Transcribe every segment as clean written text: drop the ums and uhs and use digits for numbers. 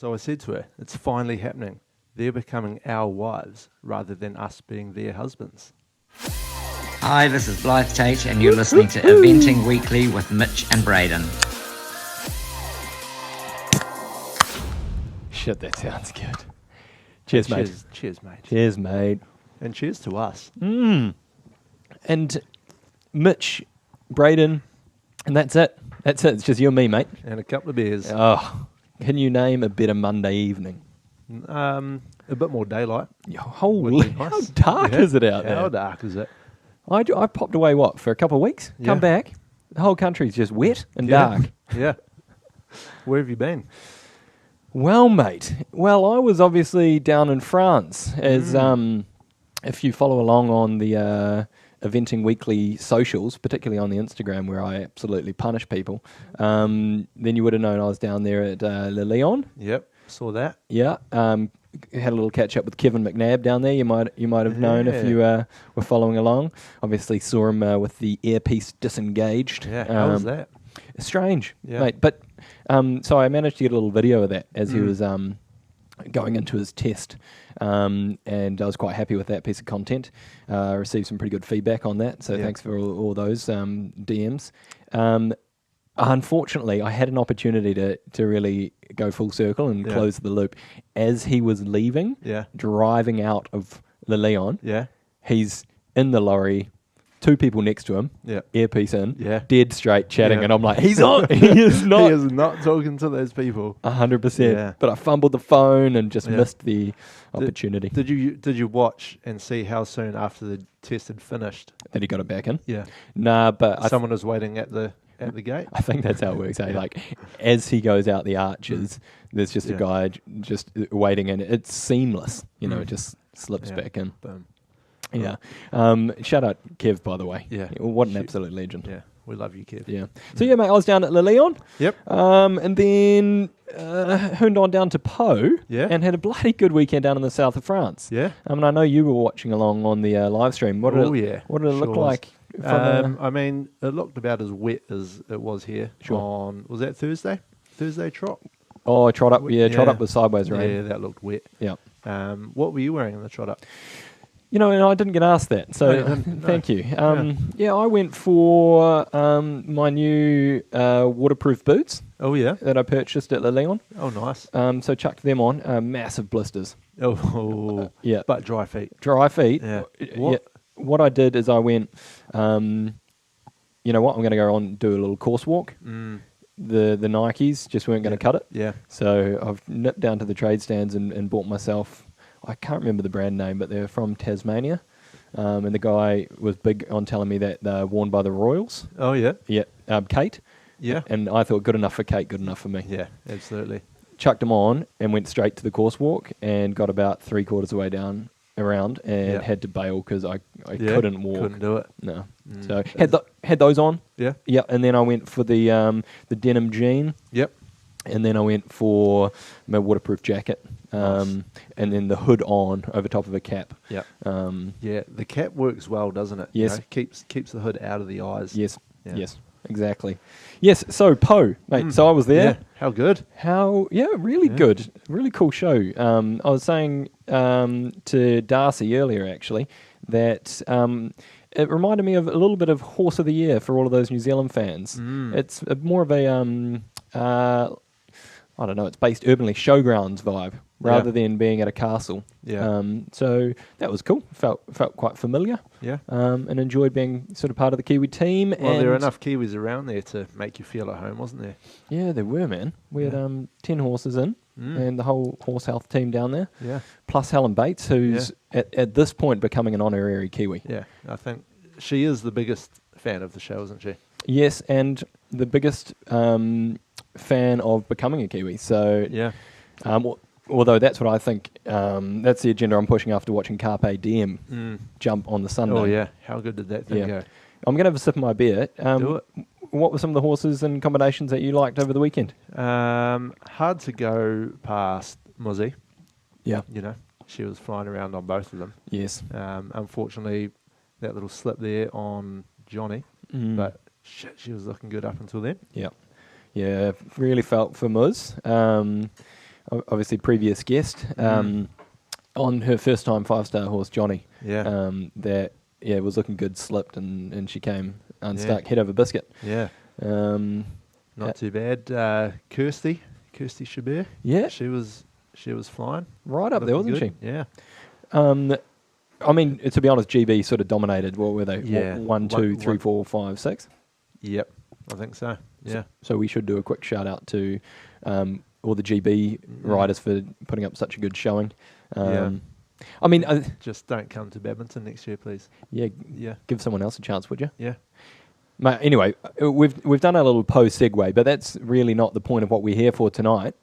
So I said to her, it's finally happening. They're becoming our wives rather than us being their husbands. Hi, this is Blythe Tate, and you're listening to Eventing Weekly with Mitch and Braden. Shit, that sounds good. Cheers, mate. Cheers, mate. Cheers, mate. And cheers to us. And Mitch, Braden, and that's it. That's it. It's just you and me, mate. And a couple of beers. Oh, can you name a better Monday evening? A bit more daylight. Holy, how dark is it out there? How dark is it? I popped away, for a couple of weeks? Yeah. Come back. The whole country's just wet and dark. Yeah. Where have you been? Well, mate. Well, I was obviously down in France, as if you follow along on the Eventing Weekly socials, particularly on the Instagram where I absolutely punish people, then you would have known I was down there at Le Lion. Yep, saw that. Yeah. Had a little catch up with Kevin McNabb down there. You might have known if you were following along. Obviously saw him with the earpiece disengaged. Yeah, how was that? Strange, mate. But so I managed to get a little video of that as he was going into his test, and I was quite happy with that piece of content. Received some pretty good feedback on that, so thanks for all those DMs. Unfortunately, I had an opportunity to really go full circle and close the loop. As he was leaving, driving out of Le Lion, he's in the lorry, two people next to him, earpiece in, dead straight chatting, and I'm like, he's not, he is not. He is not talking to those people. 100%. Yeah. But I fumbled the phone and just missed the opportunity. Did you watch and see how soon after the test had finished That he got it back in? Yeah. Nah, but someone was waiting at the gate? I think that's how it works. Like, as he goes out the arches, there's just a guy just waiting, and it's seamless. It just slips back in. Boom. Yeah. Shout out Kev, by the way. Yeah. What an absolute legend. Yeah. We love you, Kev. Yeah. So, mate, I was down at Le Lion. Yep. And then hooned on down to Po. Yeah. And had a bloody good weekend down in the south of France. Yeah. And I know you were watching along on the live stream. What did it look like? I mean, it looked about as wet as it was here. Sure. Was that Thursday? Thursday trot? Oh, trot up. Yeah, trot up with sideways rain. Yeah, that looked wet. Yeah. What were you wearing in the trot up? And I didn't get asked that, so thank you. I went for my new waterproof boots. Oh, yeah? That I purchased at Le Lion. Oh, nice. So chucked them on. Massive blisters. Oh, yeah. But dry feet. Dry feet. Yeah. What I did is I went, you know what, I'm going to go on and do a little course walk. The Nikes just weren't going to cut it. Yeah. So I've nipped down to the trade stands and bought myself, I can't remember the brand name, but they're from Tasmania. And the guy was big on telling me that they're worn by the Royals. Oh, yeah? Yeah. Kate. Yeah. And I thought, good enough for Kate, good enough for me. Yeah, absolutely. Chucked them on and went straight to the course walk and got about 3/4 of the way down around and had to bail because I couldn't walk. Couldn't do it. No. So had those on. Yeah. Yeah. And then I went for the denim jean. Yep. And then I went for my waterproof jacket. Nice. And then the hood on over top of a cap. Yep. Yeah, the cap works well, doesn't it? Yes. Keeps the hood out of the eyes. Yes. Yeah. Yes. Exactly. Yes. So Po, mate. So I was there. Yeah. How good? Really good. Really cool show. I was saying to Darcy earlier, actually, that it reminded me of a little bit of Horse of the Year for all of those New Zealand fans. It's more of a I don't know, it's based urbanly, showgrounds vibe rather than being at a castle. Yeah. So that was cool. Felt quite familiar. Yeah. And enjoyed being sort of part of the Kiwi team. Well, there were enough Kiwis around there to make you feel at home, wasn't there? Yeah, there were, man. We had 10 horses in and the whole horse health team down there. Yeah. Plus Helen Bates, who's at this point becoming an honorary Kiwi. Yeah, I think she is the biggest fan of the show, isn't she? Yes, and the biggest fan of becoming a Kiwi. So, although that's what I think, that's the agenda I'm pushing after watching Carpe Diem jump on the Sunday. Oh, yeah. How good did that thing go? I'm going to have a sip of my beer. Do it. What were some of the horses and combinations that you liked over the weekend? Hard to go past Muzzy. Yeah. She was flying around on both of them. Yes. Unfortunately, that little slip there on Johnny. But shit, she was looking good up until then. Yeah. Yeah, really felt for Muz. obviously previous guest, on her first time 5-star horse, Johnny. Yeah. That was looking good, slipped, and she came unstuck, head over biscuit. Yeah. Not too bad. Kirsty Chabert. Yeah. She was flying. Right up there, Looking wasn't good. she? Yeah. I mean, to be honest, GB sort of dominated. What were they? Yeah. 1, 2, 3, 4, 5, 6. Yep. I think so. Yeah. So we should do a quick shout out to all the GB riders for putting up such a good showing. I mean, Just don't come to badminton next year, please. yeah, Yeah. give someone else a chance, would you? Yeah. Mate, anyway, we've done a little post segue, but that's really not the point of what we're here for tonight.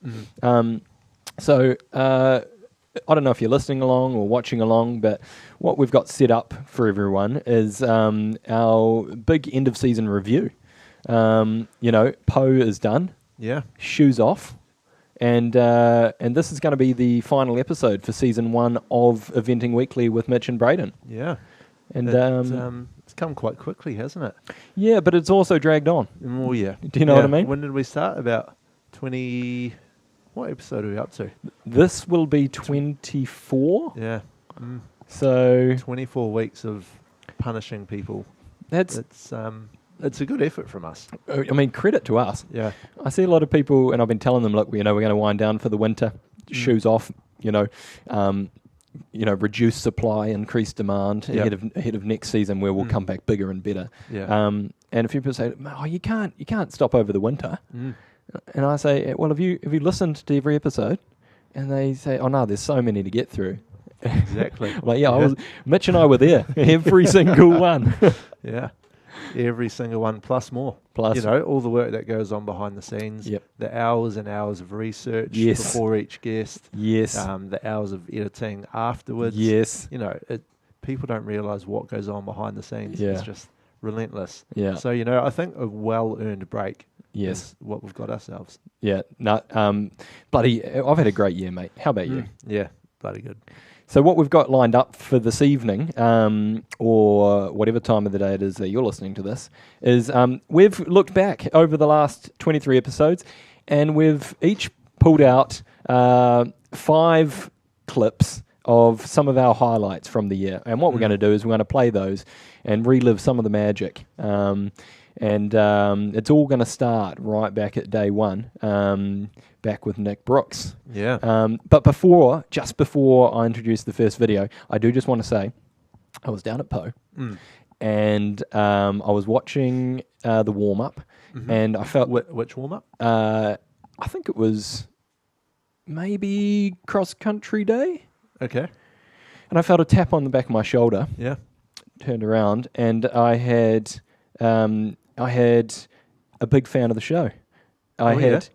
So I don't know if you're listening along or watching along, but what we've got set up for everyone is our big end of season review. Poe is done, Yeah. shoes off, and this is going to be the final episode for season 1 of Eventing Weekly with Mitch and Braden. Yeah. And it's come quite quickly, hasn't it? yeah, but it's also dragged on. Oh, yeah. Do you know what I mean? When did we start? About 20... What episode are we up to? This will be 24. Yeah. So 24 weeks of punishing people. that's, It's a good effort from us. I mean, credit to us. Yeah. I see a lot of people, and I've been telling them, look, we're going to wind down for the winter, shoes off, reduce supply, increase demand Yep. ahead of next season where we'll come back bigger and better. Yeah. And if people say, oh, you can't stop over the winter, and I say, well, have you listened to every episode? And they say, oh no, there's so many to get through. Exactly. I'm like, Mitch and I were there, every single one. Yeah. Every single one plus more. Plus. all the work that goes on behind the scenes. Yep. The hours and hours of research Yes. before each guest. Yes. The hours of editing afterwards. Yes. People don't realise what goes on behind the scenes. Yeah. It's just relentless. Yeah. So, I think a well-earned break Yes. is what we've got ourselves. Yeah. No. Bloody, I've had a great year, mate. How about you? Yeah. Bloody good. So what we've got lined up for this evening, or whatever time of the day it is that you're listening to this, is we've looked back over the last 23 episodes, and we've each pulled out 5 clips of some of our highlights from the year. And what we're going to do is we're going to play those and relive some of the magic. And it's all going to start right back at day 1, back with Nick Brooks. Yeah. But just before I introduce the first video, I do just want to say I was down at Poe and I was watching the warm-up and I felt... Which warm-up? I think it was maybe cross-country day. Okay. And I felt a tap on the back of my shoulder. Yeah. Turned around and I had a big fan of the show. I had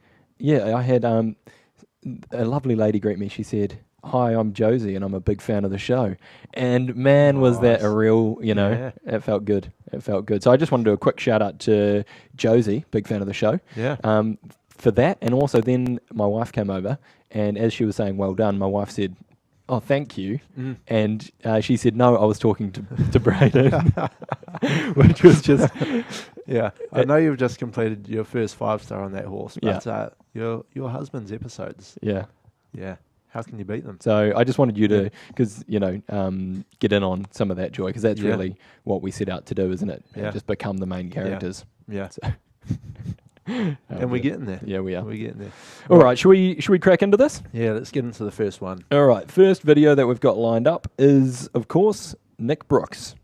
a lovely lady greet me. She said, "Hi, I'm Josie, and I'm a big fan of the show." And man, was that a real, it felt good. It felt good. So I just want to do a quick shout out to Josie, big fan of the show. Yeah. For that, and also then my wife came over, and as she was saying, "Well done," my wife said, "Oh, thank you." And she said, "No, I was talking to Braden," which was just... Yeah. I know you've just completed your first 5-star on that horse, but your husband's episodes, Yeah. yeah, how can you beat them? So I just wanted you to, because, get in on some of that joy, because that's really what we set out to do, isn't it? Yeah. And just become the main characters. Yeah. So And we're getting there. Yeah, we are. We're getting there. All right, should we crack into this? Yeah, let's get into the first one. All right, first video that we've got lined up is, of course, Nick Brooks.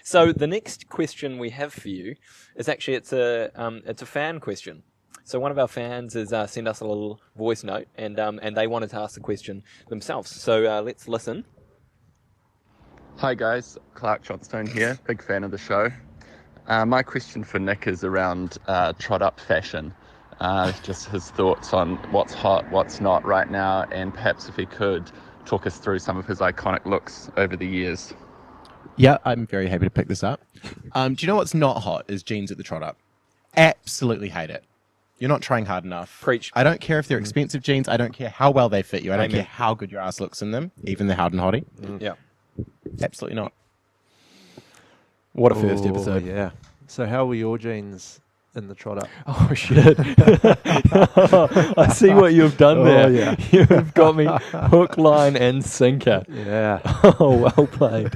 So the next question we have for you is actually it's a fan question. So one of our fans has sent us a little voice note, and they wanted to ask the question themselves. So let's listen. Hi guys, Clark Johnstone here, big fan of the show. My question for Nick is around trot up fashion. Just his thoughts on what's hot, what's not right now, and perhaps if he could talk us through some of his iconic looks over the years. Yeah, I'm very happy to pick this up. Do you know what's not hot is jeans at the trot up. Absolutely hate it. You're not trying hard enough. Preach. I don't care if they're expensive jeans. I don't care how well they fit you. I don't Amen. care how good your ass looks in them, even the hard and hottie. Yeah. Absolutely not. What a first episode. Yeah. So how were your jeans in the trot up. Oh shit! I see what you've done there. Yeah. You've got me hook, line, and sinker. Yeah. Oh, well played.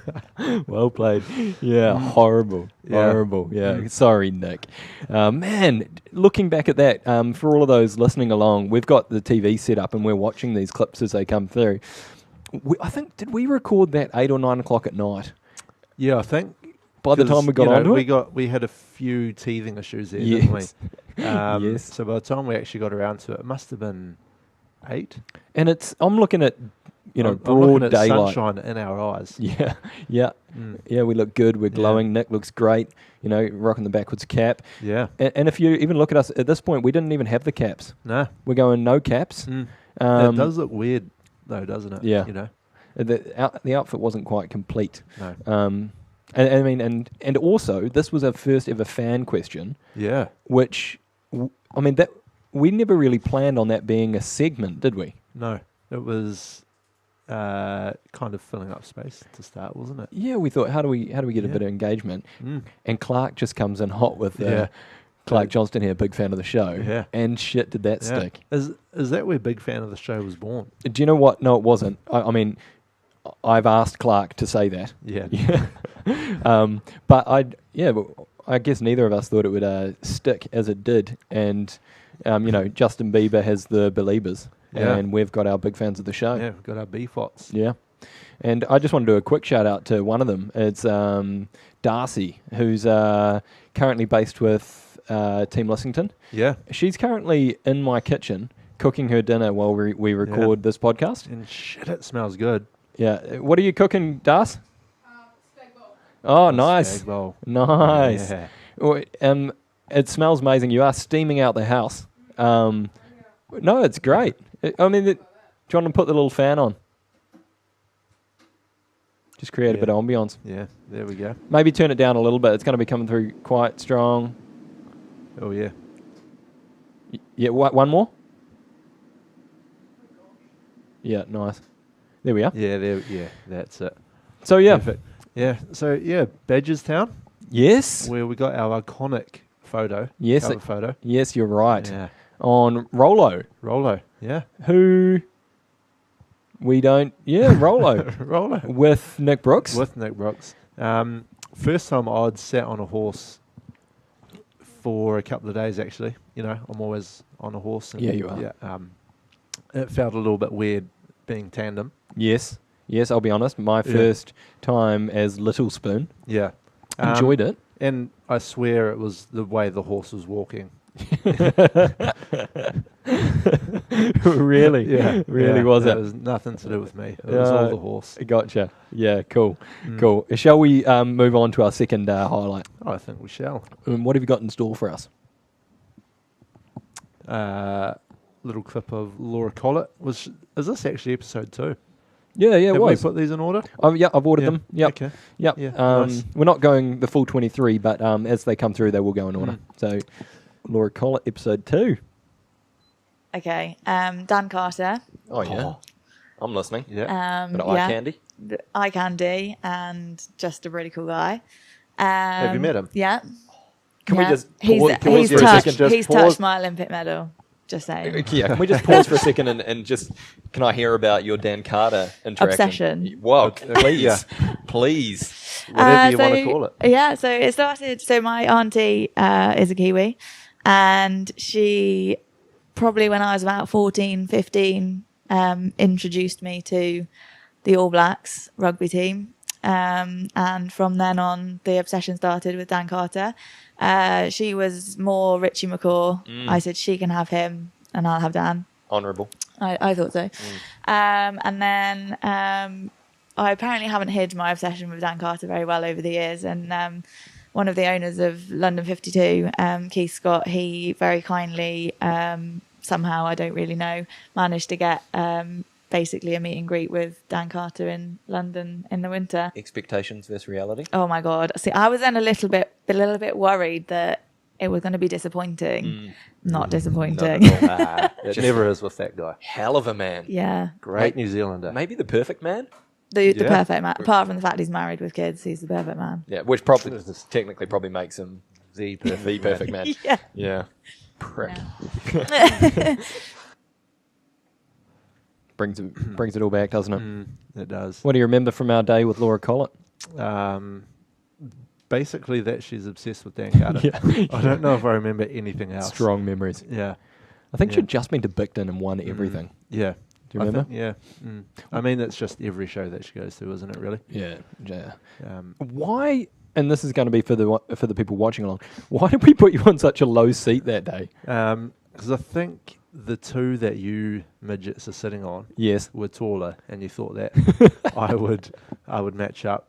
Well played. Yeah, horrible. Yeah. Horrible. Yeah. Sorry, Nick. Man, looking back at that, for all of those listening along, we've got the TV set up and we're watching these clips as they come through. I think, did we record that 8 or 9 o'clock at night? Yeah, I think. By the time we got onto it? we had a few teething issues there, Yes. didn't we? Yes. So by the time we actually got around to it, it must have been 8. And I'm looking at, I'm broad looking at daylight. sunshine in our eyes. Yeah, yeah. Yeah, we look good. We're glowing. Nick looks great. Rocking the backwards cap. Yeah. And if you even look at us, at this point, we didn't even have the caps. No. We're going no caps. It does look weird, though, doesn't it? Yeah. The outfit wasn't quite complete. No. And also, this was our first ever fan question. Yeah. Which, that we never really planned on that being a segment, did we? No. It was kind of filling up space to start, wasn't it? Yeah, we thought, how do we get a bit of engagement? And Clark just comes in hot with Clark Johnston here, big fan of the show. Yeah. And shit, did that stick? Is that where big fan of the show was born? Do you know what? No, it wasn't. I've asked Clark to say that. Yeah. But I guess neither of us thought it would stick as it did. And, Justin Bieber has the Beliebers. Yeah. And we've got our big fans of the show. Yeah, we've got our BFOTs. Yeah. And I just want to do a quick shout out to one of them. It's Darcy, who's currently based with Team Lissington. Yeah. She's currently in my kitchen cooking her dinner while we record this podcast. And shit, it smells good. Yeah. What are you cooking, Das? Steak bowl. Oh, nice. Steak bowl. Nice. Yeah. Well, it smells amazing. You are steaming out the house. No, it's great. Do you want to put the little fan on? Just create a bit of ambience. Yeah, there we go. Maybe turn it down a little bit. It's going to be coming through quite strong. Oh, yeah. Yeah, one more? Yeah, nice. There we are. Yeah, that's it. So, yeah. Perfect. Yeah, so, Badgerstown, Yes. where we got our iconic photo. Yes. Cover photo. Yes, you're right. Yeah. On Rolo, Rolo, yeah. who we don't... Yeah, Rolo. Rolo. With Nick Brooks. With Nick Brooks. First time I'd sat on a horse for a couple of days, actually. I'm always on a horse. And Yeah, you are. Yeah, it felt a little bit weird being tandem. Yes, I'll be honest. My first time as Little Spoon. Yeah. Enjoyed it. And I swear it was the way the horse was walking. Really? Yeah. Really was it? It was nothing to do with me. It was all the horse. Gotcha. Yeah, cool. Cool. Shall we move on to our second highlight? I think we shall. What have you got in store for us? Little clip of Laura Collett. Is this actually episode 2? Yeah, it Have was. we put these in order? I've ordered them. Yep. Okay. Yep. Yeah, nice. We're not going the full 23, but as they come through, they will go in order. So, Laura Collett, episode 2. Okay. Dan Carter. Oh, yeah. I'm listening. Yeah. Bit of eye candy. Eye candy and just a really cool guy. Have you met him? Yeah. Can we just He's pause for a second? He's touched my Olympic medal. Just saying. Yeah, can we just pause for a second and just, can I hear about your Dan Carter interaction? Obsession. Whoa, please. Yeah. Please. Whatever you want to call it. Yeah, so it started, my auntie is a Kiwi, and she probably when I was about 14, 15, introduced me to the All Blacks rugby team. And from then on, the obsession started with Dan Carter. She was more Richie McCaw. I said she can have him and I'll have Dan. Honourable. I thought so. And then I apparently haven't hid my obsession with Dan Carter very well over the years. And one of the owners of London 52, Keith Scott, he very kindly, somehow, I don't really know, managed to get basically a meet and greet with Dan Carter in London in the winter. Expectations versus reality. Oh my God. See, I was then a little bit worried that it was going to be disappointing. Not disappointing. It never is with that guy. Hell of a man. Yeah. Great New Zealander. Maybe the perfect man. The perfect man. Apart from the fact he's married with kids, he's the perfect man. Yeah, which probably technically makes him The perfect, The perfect man. Yeah. Yeah. Prick. Brings it all back, doesn't it? It does. What do you remember from our day with Laura Collett? Basically, that she's obsessed with Dan Carter. Yeah. I don't know if I remember anything else. Strong memories. Yeah. I think Yeah. she'd just been to Bicton and won everything. Yeah. Do you remember? Yeah. I mean, it's just every show that she goes to, isn't it? Really. Yeah. Yeah. Um, Why? And this is going to be for the people watching along. Why did we put you on such a low seat that day? Because I think the two that you midgets are sitting on Yes. were taller, and you thought that I would match up,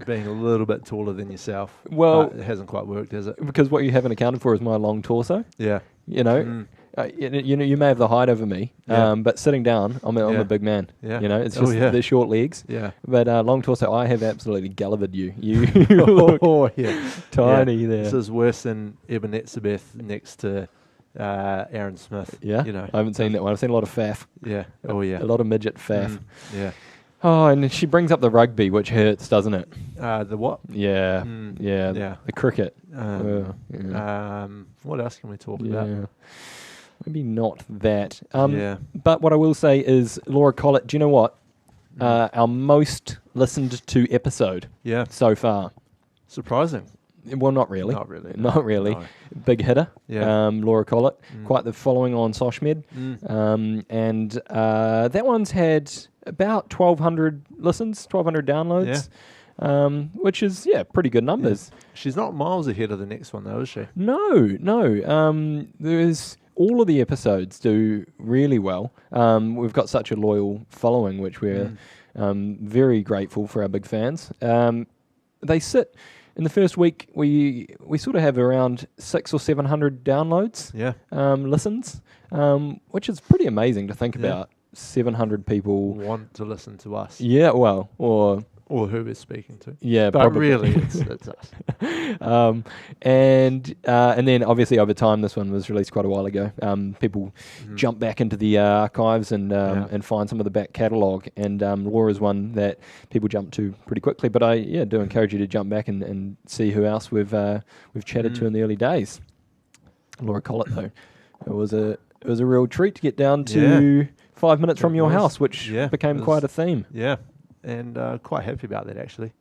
being a little bit taller than yourself. Well- but it hasn't quite worked, has it? Because what you haven't accounted for is my long torso. Yeah. You know, you may have the height over me, Yeah. but sitting down, I'm Yeah. a big man. Yeah. You know, it's Oh, just yeah. the short legs. Yeah. But long torso, I have absolutely gallived you. You look Oh yeah. tiny Yeah. there. This is worse than Ebenezer next to Aaron Smith. Yeah, You know. I haven't seen that one. I've seen a lot of faff. Yeah. Oh yeah. A lot of midget faff. Yeah. Oh, and she brings up the rugby, which hurts, doesn't it? The what? Yeah, Mm, yeah, yeah. the cricket. What else can we talk Yeah. about? Maybe not that. Yeah. But what I will say is, Laura Collett, do you know what? Our most listened to episode Yeah. so far. Surprising. Well, not really. Not really, Not really. no. Big hitter. Yeah. Laura Collett. Quite the following on Soshmed. And that one's had about 1,200 listens, 1,200 downloads, which is, pretty good numbers. She's not miles ahead of the next one, though, is she? No. There's all of the episodes do really well. We've got such a loyal following, which we're very grateful for our big fans. They sit in the first week. We sort of have around 600 or 700 downloads, Yeah. listens, which is pretty amazing to think Yeah. about. 700 people. Want to listen to us. Yeah, well, or Or who we're speaking to. yeah, But probably. really, it's us. And then obviously over time, this one was released quite a while ago. People jump back into the archives and find some of the back catalogue. And Laura's one that people jump to pretty quickly. But I do encourage you to jump back and see who else we've chatted to in the early days. Laura Collett, though, it was a real treat to get down to 5 minutes from It your was. house, which Yeah, became it was- quite a theme. Yeah. And quite happy about that, actually.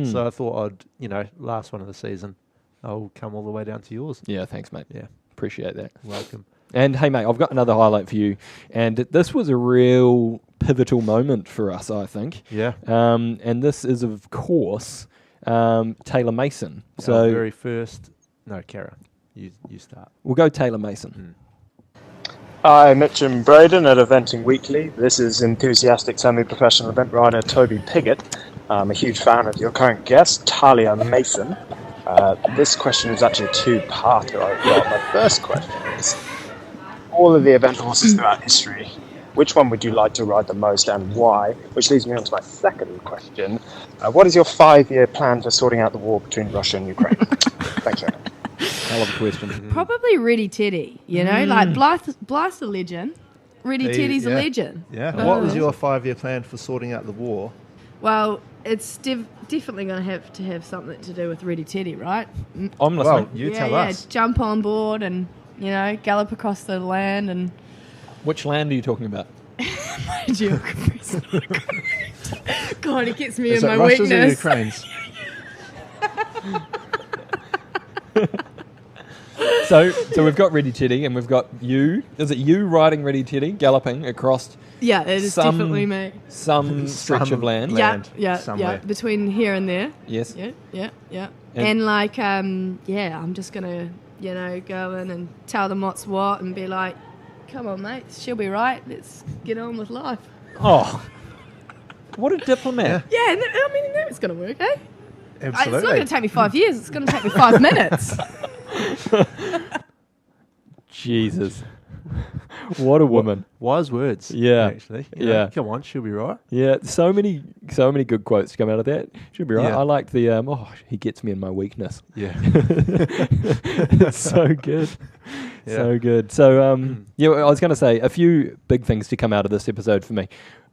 So I thought I'd, last one of the season, I'll come all the way down to yours. Yeah, thanks, mate. Yeah. Appreciate that. Welcome. And hey, mate, I've got another highlight for you. And this was a real pivotal moment for us, I think. Yeah. And this is, of course, Taylor Mason. Our So very first... No, Kara, you start. we'll go Taylor Mason. Hi, Mitch and Braden at Eventing Weekly. This is enthusiastic semi-professional event rider Toby Piggott. I'm a huge fan of your current guest, Talia Mason. This question is actually a two-parter I've got. My first question is, all of the event horses throughout history, which one would you like to ride the most and why? Which leads me on to my second question. What is your 5-year plan for sorting out the war between Russia and Ukraine? Thanks very much. Hell of a question. Probably Ready Teddy, like Blythe's a legend. Ready Teddy's a legend. Yeah. What was your 5-year plan for sorting out the war? Well, it's definitely going to have something to do with Ready Teddy, right? I'm listening. Well, you tell us. Jump on board and, gallop across the land and... Which land are you talking about? My geography's not great. God, it gets me Is in it my Russia's or weakness. Ukraine's? So we've got Ready Teddy, and we've got you. Is it you riding Ready Teddy, galloping across Yeah, it is some definitely me. some stretch of land? Land Yeah, somewhere. between here and there. Yes. Yeah. And- And I'm just gonna, go in and tell them what's what and be like, come on, mate, she'll be right. Let's get on with life. Oh, what a diplomat! Yeah, I know it's gonna work, eh? It's not Absolutely. gonna take me 5 years. It's gonna take me 5 minutes. Jesus, what a woman! Wise words. Yeah. Actually. Yeah. Come on, she'll be right. Yeah, so many good quotes to come out of that. Should be right. Yeah. I liked the he gets me in my weakness. Yeah. It's so good. Yeah. So good. So, I was going to say a few big things to come out of this episode for me.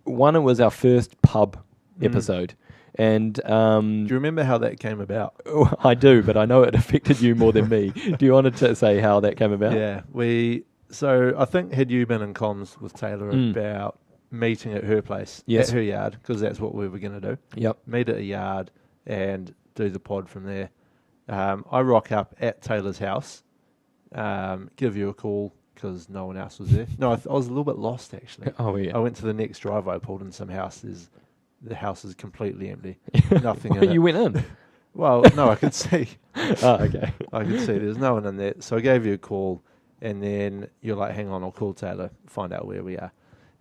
One, it was our first pub episode. And Do you remember how that came about? I do, but I know it affected you more than me. Do you want to say how that came about? Yeah, so I think had you been in comms with Taylor about meeting at her place, Yes. at her yard, because that's what we were going to do. Yep. Meet at a yard and do the pod from there. I rock up at Taylor's house, give you a call because no one else was there. No, I was a little bit lost actually. Oh, yeah. I went to the next driveway, pulled in some houses. The house is completely empty. Nothing in it. You went in? Well, no, I could see. Oh, okay. I could see there's no one in there. So I gave you a call, and then you're like, hang on, I'll call Taylor, find out where we are.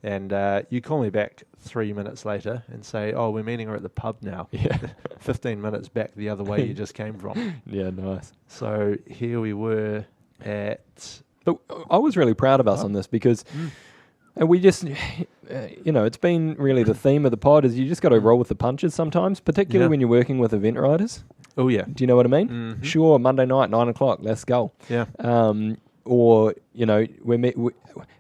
And you call me back 3 minutes later and say, oh, we're meeting her at the pub now. Yeah. 15 minutes back the other way you just came from. Yeah, nice. So here we were at... But I was really proud of us on this because... And we just, it's been really the theme of the pod is you just got to roll with the punches sometimes, particularly when you're working with event riders. Oh, yeah. Do you know what I mean? Mm-hmm. Sure, Monday night, 9 o'clock, let's go. Yeah. Or,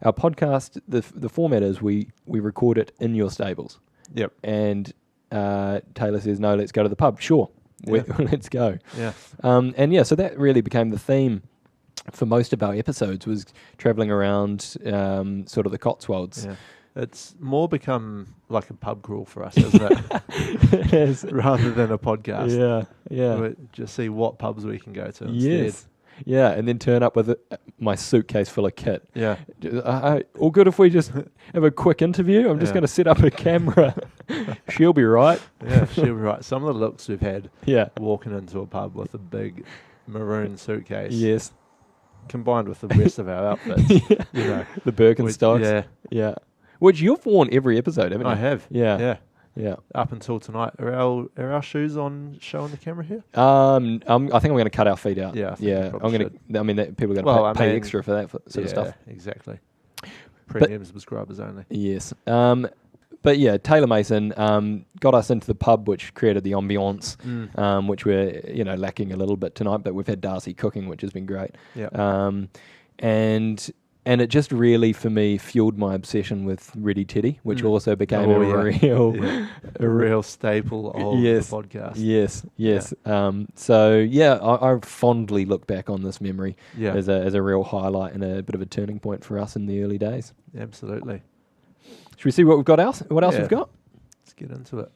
our podcast, the format is we record it in your stables. Yep. And Taylor says, no, let's go to the pub. Sure, let's go. Yeah. So that really became the theme for most of our episodes was travelling around sort of the Cotswolds. Yeah. It's more become like a pub crawl for us, isn't it? It is. Rather than a podcast. Yeah. We just see what pubs we can go to instead. Yes. Yeah, and then turn up with my suitcase full of kit. Yeah. All good if we just have a quick interview. I'm just going to set up a camera. She'll be right. Yeah, she'll be right. Some of the looks we've had walking into a pub with a big maroon suitcase. Yes. Combined with the rest of our outfits. The Birkenstocks. Yeah. Which you've worn every episode, haven't you? I have. Yeah. Up until tonight. Are our shoes on show on the camera here? I think I'm going to cut our feet out. Yeah. I'm going to. I mean, people are going to pay extra for that sort of stuff. Exactly. Premium subscribers only. Yes. But yeah, Taylor Mason got us into the pub, which created the ambiance, which we're lacking a little bit tonight. But we've had Darcy cooking, which has been great. Yeah. And it just really, for me, fueled my obsession with Ready Teddy, which also became a real staple of the podcast. Yes. I fondly look back on this memory as a real highlight and a bit of a turning point for us in the early days. Absolutely. Should we see what we've got else? What else we've got? Let's get into it.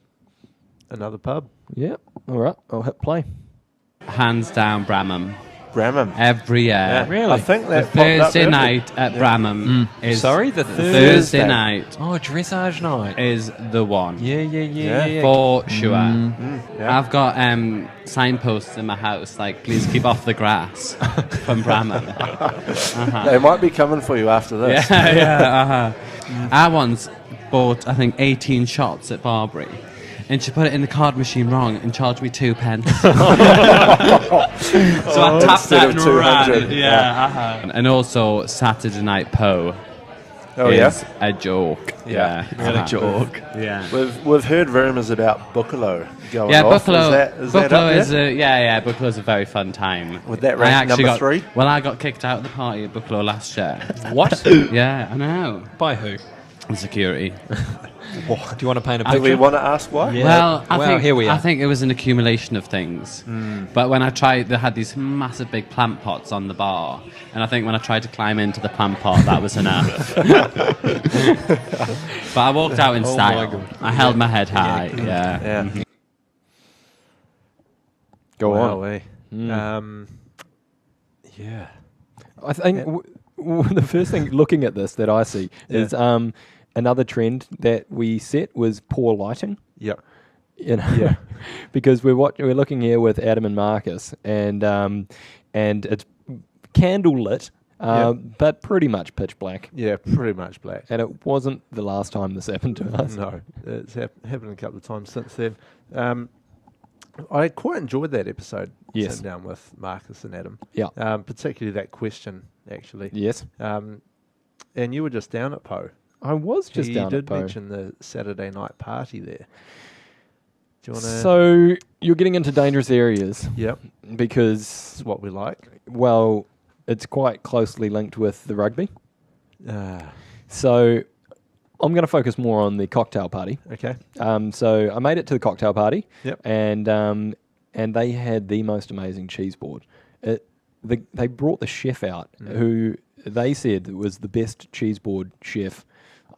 Another pub. Yeah. All right. I'll hit play. Hands down, Bramham. Every year. Yeah. Really? I think that the Thursday night at Bramham is... Sorry? The Thursday night. Oh, dressage night. Is the one. Yeah. For sure. Yeah. I've got signposts in my house, like, please keep off the grass from Bramham. They might be coming for you after this. I once bought, I think, 18 shots at Barbary. And she put it in the card machine wrong and charged me 2 pence. So I tapped that and ran. And also Saturday Night Poe is a joke. A joke. Yeah. We've heard rumours about Buccalo going Buccalo, off. Is that up there? Buccalo's a very fun time. Would that rank number 3? Well, I got kicked out of the party at Buccalo last year. What? Yeah, I know. By who? Security. Do you want to paint a picture? Do we want to ask why? Yeah. Well, I think, here we are. I think it was an accumulation of things. But when I tried, they had these massive big plant pots on the bar. And I think when I tried to climb into the plant pot, that was enough. But I walked out in style. I held my head high. Yeah. Go on. Yeah. I think the first thing looking at this that I see is another trend that we set was poor lighting. Yep. Because we're looking here with Adam and Marcus, and it's candle lit, but pretty much pitch black. Yeah, pretty much black. And it wasn't the last time this happened to us. No, it's happened a couple of times since then. I quite enjoyed that episode. Yes. Sitting down with Marcus and Adam. Yeah. Particularly that question, actually. Yes. And you were just down at Poe. I was just down at Poe. You did mention the Saturday night party there. Do you want to... So you're getting into dangerous areas. Yep. Because... It's what we like. Well, it's quite closely linked with the rugby. Ah. So I'm going to focus more on the cocktail party. Okay. So I made it to the cocktail party. Yep. And they had the most amazing cheese board. They brought the chef out who they said was the best cheese board chef.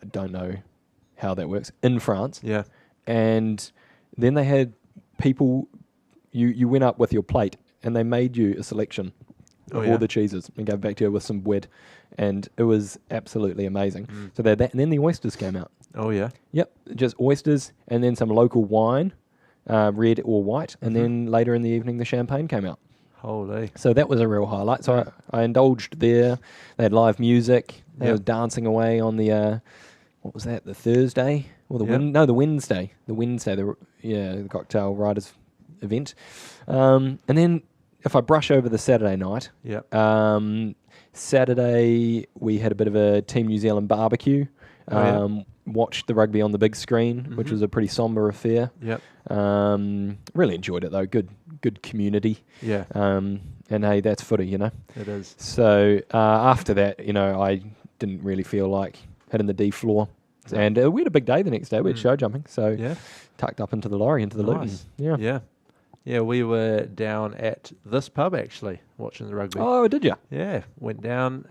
I don't know how that works in France. Yeah. And then they had people. You went up with your plate and they made you a selection of all the cheeses and gave back to you with some bread, and it was absolutely amazing. So they had that, and then the oysters came out. Oh yeah. Yep, just oysters, and then some local wine, red or white, and then later in the evening the champagne came out. Holy. So that was a real highlight. So I indulged there. They had live music. They were dancing away on the what was that? The Thursday or the the Wednesday. The Wednesday. The cocktail riders event. And then if I brush over the Saturday night, Saturday we had a bit of a Team New Zealand barbecue. Watched the rugby on the big screen, which was a pretty somber affair. Yep. Really enjoyed it though. Good community. Yeah. And hey, that's footy, you know. It is. So after that, you know, I didn't really feel like hitting the D floor. And we had a big day the next day. We had show jumping. So tucked up into the lorry, into the Luton. Yeah. Yeah. Yeah, we were down at this pub actually, watching the rugby. Oh, did you? Yeah, went down,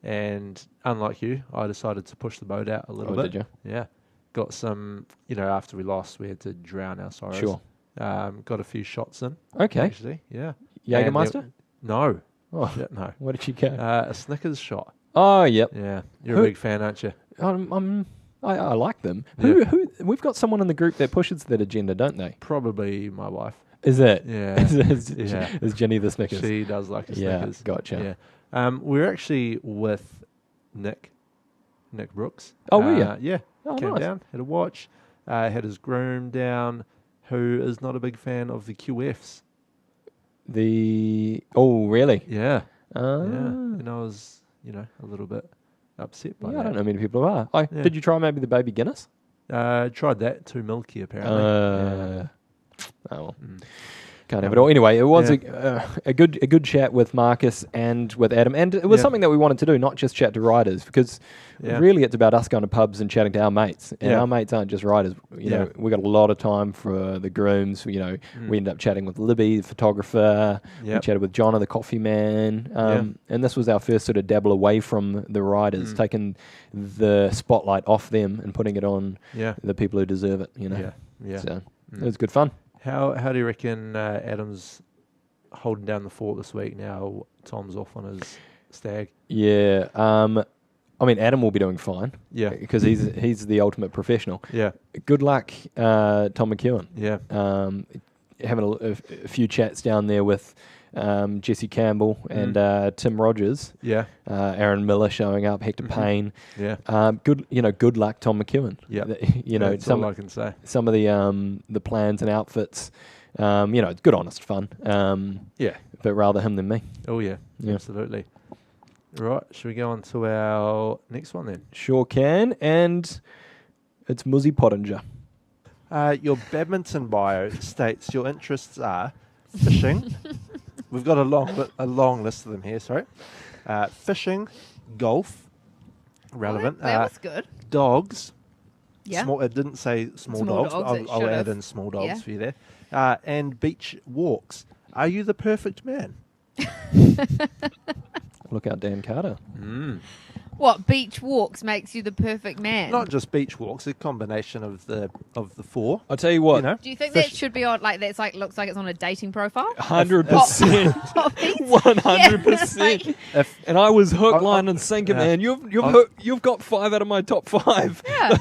and unlike you, I decided to push the boat out a little bit. Did you? Yeah, got some. You know, after we lost, we had to drown our sorrows. Sure. Got a few shots in. Okay. Actually, yeah. Jägermeister? No. Oh, shit, no. What did you get? A Snickers shot. Oh, yep. Yeah, you're a big fan, aren't you? I like them. Yeah. Who? We've got someone in the group that pushes that agenda, don't they? Probably my wife. Is it? Yeah. Is Jenny the Snickers? She does like a Snickers. Yeah, gotcha. Yeah. We're actually with Nick Brooks. Oh, were you? Yeah. Oh, Came nice. down, had a watch, had his groom down, who is not a big fan of the QFs. Oh, really? Yeah. Yeah. And I was, a little bit upset by that. I don't know many people who are. Did you try maybe the baby Guinness? Tried that, too milky apparently. Oh well. Can't have it all. Anyway, it was a good chat with Marcus and with Adam, and it was something that we wanted to do, not just chat to riders, because really it's about us going to pubs and chatting to our mates, and our mates aren't just riders. You know, we got a lot of time for the grooms. You know, we ended up chatting with Libby, the photographer. We chatted with John, the coffee man, and this was our first sort of dabble away from the riders, taking the spotlight off them and putting it on the people who deserve it. You know, so it was good fun. How do you reckon Adam's holding down the fort this week now Tom's off on his stag? Yeah, I mean Adam will be doing fine. Yeah, because he's the ultimate professional. Yeah. Good luck, Tom McEwen. Yeah. Having a few chats down there with Jesse Campbell and Tim Rogers. Yeah. Aaron Miller showing up, Hector Payne. Yeah. Good luck, Tom McEwen. Yeah. That's all I can say. Some of the plans and outfits, it's good, honest fun. But rather him than me. Oh yeah. Absolutely. Right. Should we go on to our next one then? Sure can. And it's Muzzy Pottinger. Your badminton bio states your interests are fishing. We've got a long list of them here. Sorry, fishing, golf, relevant. That was good. Dogs. Yeah. Small. It didn't say small dogs. But I'll add in small dogs for you there. And beach walks. Are you the perfect man? Look out, Dan Carter. What, beach walks makes you the perfect man? Not just beach walks, a combination of the four. I'll tell you what. Do you think that should be on, like, that's like, looks like it's on a dating profile? 100%. 100%. And I was hook, line, and sinker, man. You've got 5 out of my top 5. Yeah.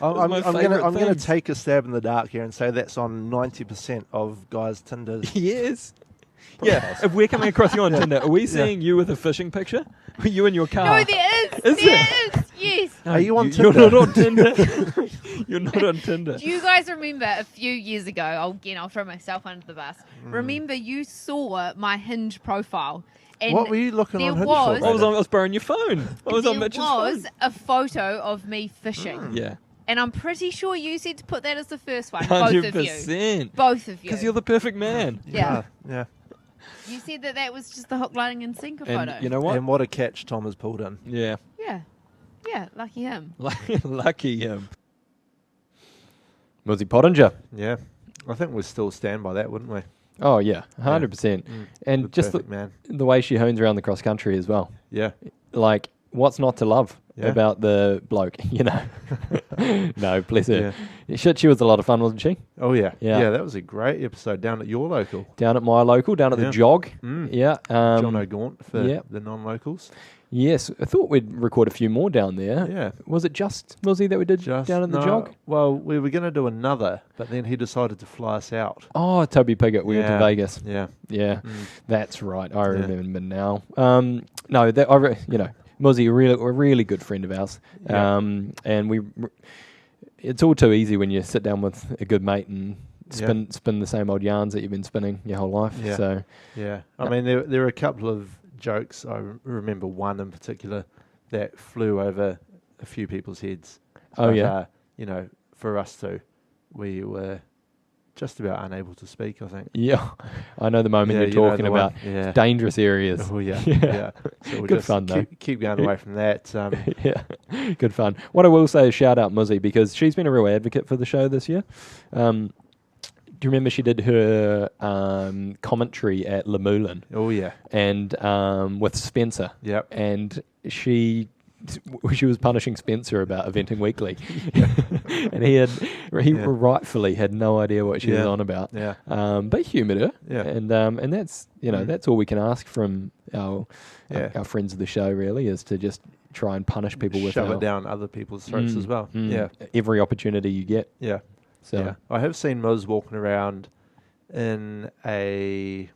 I'm going to take a stab in the dark here and say that's on 90% of guys' Tinders. Yes. Yeah, if we're coming across you on Tinder, are we seeing you with a fishing picture? You in your car? No, there is. There is. Yes. Are you on Tinder? You're not on Tinder. You're not on Tinder. Do you guys remember a few years ago? I'll throw myself under the bus. Remember, you saw my Hinge profile. And what were you looking on Hinge for? I was borrowing your phone. I was on Mitch's phone. There was a photo of me fishing. Yeah. And I'm pretty sure you said to put that as the first one. 100%. Both of you. Because you're the perfect man. Yeah. Yeah. You said that was just the hook, line, and sinker and photo. You know what? And what a catch Tom has pulled in. Yeah. Yeah. Yeah, lucky him. Lucky him. Was he Pottinger? Yeah. I think we'd still stand by that, wouldn't we? Oh, yeah, 100%. And Good just perfect man. the way she hones around the cross country as well. Yeah. Like, what's not to love Yeah. about the bloke, you know? No, bless her. Shit, she was a lot of fun, wasn't she? Oh, yeah. Yeah. Yeah, that was a great episode down at your local. Down at my local, down at the jog. Yeah. John O'Gaunt for yeah. the non-locals. Yes, I thought we'd record a few more down there. Yeah. Was it just Muzzy that we did down at the jog? Well, we were going to do another, but then he decided to fly us out. Oh, Toby Piggott, we went to Vegas. Yeah. Yeah, that's right. I remember now. No, that Muzzy, a really good friend of ours. Yeah. And it's all too easy when you sit down with a good mate and spin the same old yarns that you've been spinning your whole life. Yeah. So yeah, I mean there are a couple of jokes. I remember one in particular that flew over a few people's heads. Oh, but, yeah. For us two, we were just about unable to speak, I think. Yeah, I know the moment Yeah, you're you know talking the about. one. Yeah. Dangerous areas. Oh, yeah. Yeah. So we'll Good just fun, though. keep going away from that. Yeah, good fun. What I will say is shout out Muzzy, because she's been a real advocate for the show this year. Do you remember she did her commentary at Le Moulin? Oh, yeah. And with Spencer. Yep. And she was punishing Spencer about Eventing Weekly. And he rightfully had no idea what she was on about. Yeah. But humoured her. Yeah. And that's, that's all we can ask from our friends of the show, really, is to just try and punish people with shove it down other people's throats as well. Yeah. Every opportunity you get. Yeah. So yeah. I have seen Moz walking around in a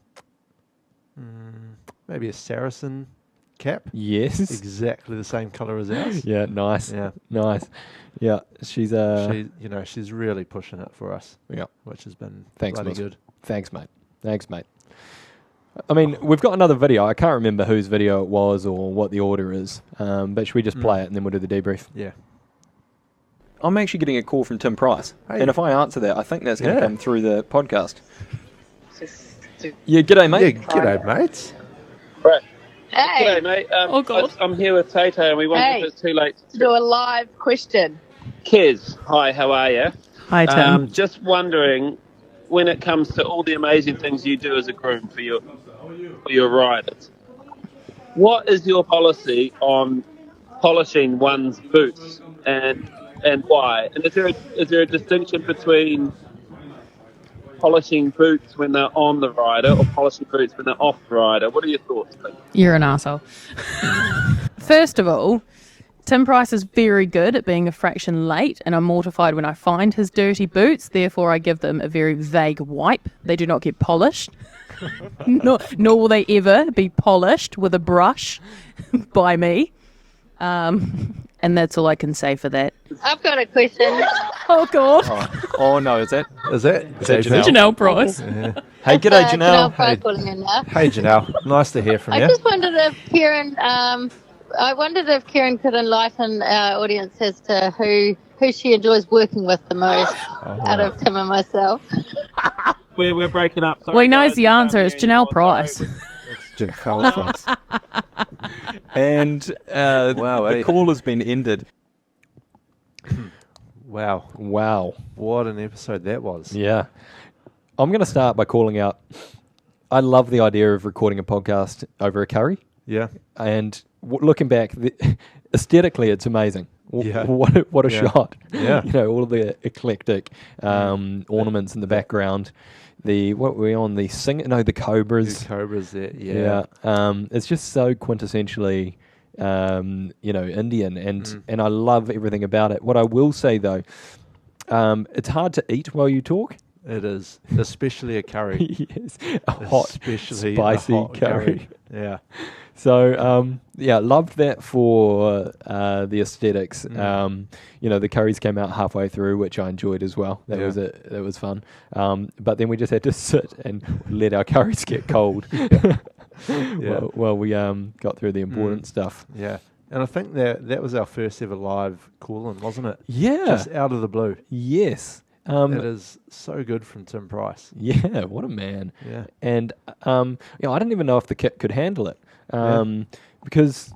maybe a Saracen cap. Yes. Exactly the same colour as ours. Yeah, nice. Yeah. Nice. Yeah. She's she's really pushing it for us. Yeah. Which has been Thanks, bloody Moz. good. Thanks, mate. I mean, we've got another video. I can't remember whose video it was or what the order is. But should we just play it and then we'll do the debrief? Yeah. I'm actually getting a call from Tim Price. Hey. And if I answer that, I think that's going to Yeah. come through the podcast. Yeah, g'day, mate. Yeah, g'day, mates. Right. Hey. G'day, mate. Oh, God. I'm here with Tato, and we wonder Hey. if it's too late. To do a live question. Kez, hi, how are you? Hi, Tim. Just wondering, when it comes to all the amazing things you do as a groom for your riders, what is your policy on polishing one's boots, and why? And is there a distinction between polishing boots when they're on the rider or polishing boots when they're off the rider? What are your thoughts, please? You're an arsehole. First of all, Tim Price is very good at being a fraction late, and I'm mortified when I find his dirty boots. Therefore, I give them a very vague wipe. They do not get polished. Nor will they ever be polished with a brush by me. And that's all I can say for that. I've got a question. Oh, God. Oh no, is that Janelle? Janelle Price. Yeah. Hey, g'day, Janelle. Janelle Price calling in now. Hey, Janelle. Nice to hear from I you. just wondered if Kieran, could enlighten our audience as to who she enjoys working with the most out of Tim and myself. We're breaking up. Sorry, Well, he knows guys. the answer. It's Janelle Price. Janelle Price. And the call has been ended. Wow. What an episode that was. Yeah. I'm going to start by calling out, I love the idea of recording a podcast over a curry. Yeah. And looking back, aesthetically, it's amazing. Yeah. What a Yeah. shot. Yeah. All of the eclectic ornaments in the background. The cobras. The cobras there. Yeah. It's just so quintessentially Indian, and I love everything about it. What I will say though, it's hard to eat while you talk. It is, especially a curry. Yes, a hot, especially spicy a hot curry. Yeah. So loved that for the aesthetics. The curries came out halfway through, which I enjoyed as well. That was fun. But then we just had to sit and let our curries get cold. While we got through the important stuff. Yeah. And I think that was our first ever live call-in, wasn't it? Yeah. Just out of the blue. Yes. It is so good from Tim Price. Yeah, what a man. Yeah. And I didn't even know if the kit could handle it. Because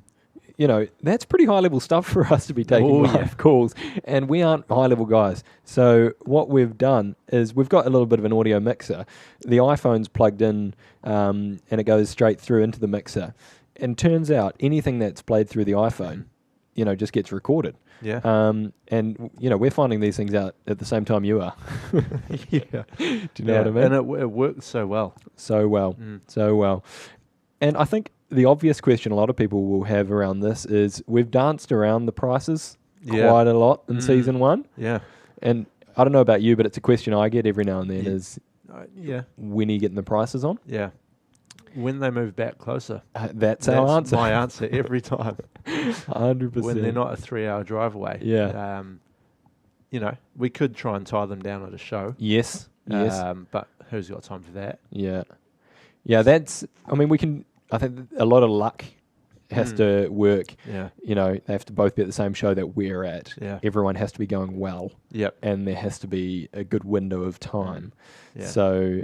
that's pretty high level stuff for us to be taking live calls, and we aren't high level guys. So what we've done is we've got a little bit of an audio mixer. The iPhone's plugged in, and it goes straight through into the mixer. And turns out anything that's played through the iPhone, just gets recorded. Yeah. And we're finding these things out at the same time you are. Yeah. Do you know what I mean? And it works so well. So well. And I think the obvious question a lot of people will have around this is we've danced around the prices quite a lot in season 1. Yeah. And I don't know about you, but it's a question I get every now and then is when are you getting the prices on? Yeah. When they move back closer. That's our answer. My answer every time. 100%. When they're not a 3-hour drive away. Yeah. We could try and tie them down at a show. Yes. But who's got time for that? Yeah. Yeah, I think a lot of luck has to work. Yeah. They have to both be at the same show that we're at. Yeah. Everyone has to be going well. Yep. And there has to be a good window of time. Yeah. So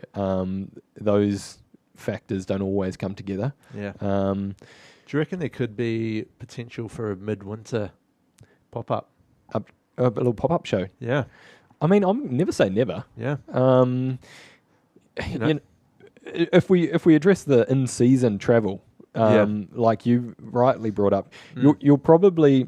those factors don't always come together. Yeah. Do you reckon there could be potential for a midwinter pop-up? A little pop-up show? Yeah. I mean, I'm never say never. Yeah. If we address the in-season travel, like you rightly brought up, you'll probably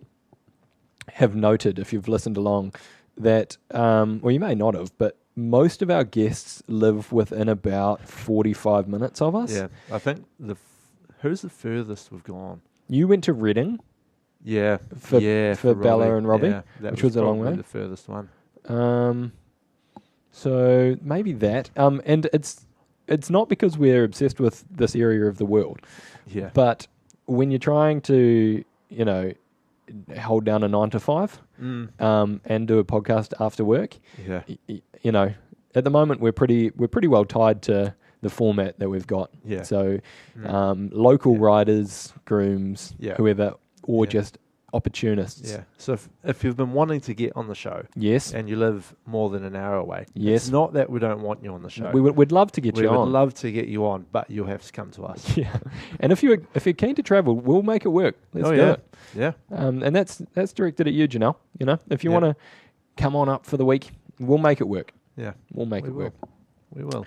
have noted, if you've listened along, that, well, you may not have, but most of our guests live within about 45 minutes of us. Yeah. I think who's the furthest we've gone? You went to Reading. Yeah. For Robbie. Bella and Robbie, Yeah, which was a long way. The furthest one. So maybe that. And it's not because we're obsessed with this area of the world. Yeah. But when you're trying to, hold down a 9 to 5, and do a podcast after work, at the moment we're pretty well tied to the format that we've got. Yeah. So, local riders, grooms, whoever, or just opportunists. Yeah. So if you've been wanting to get on the show, yes, and you live more than an hour away, yes, it's not that we don't want you on the show. We'd love to get you on. We would love to get you on, but you'll have to come to us. Yeah. And if you're keen to travel, we'll make it work. Let's do it. Yeah. And that's directed at you, Janelle. If you want to come on up for the week, we'll make it work. Yeah. We'll make it work. We will.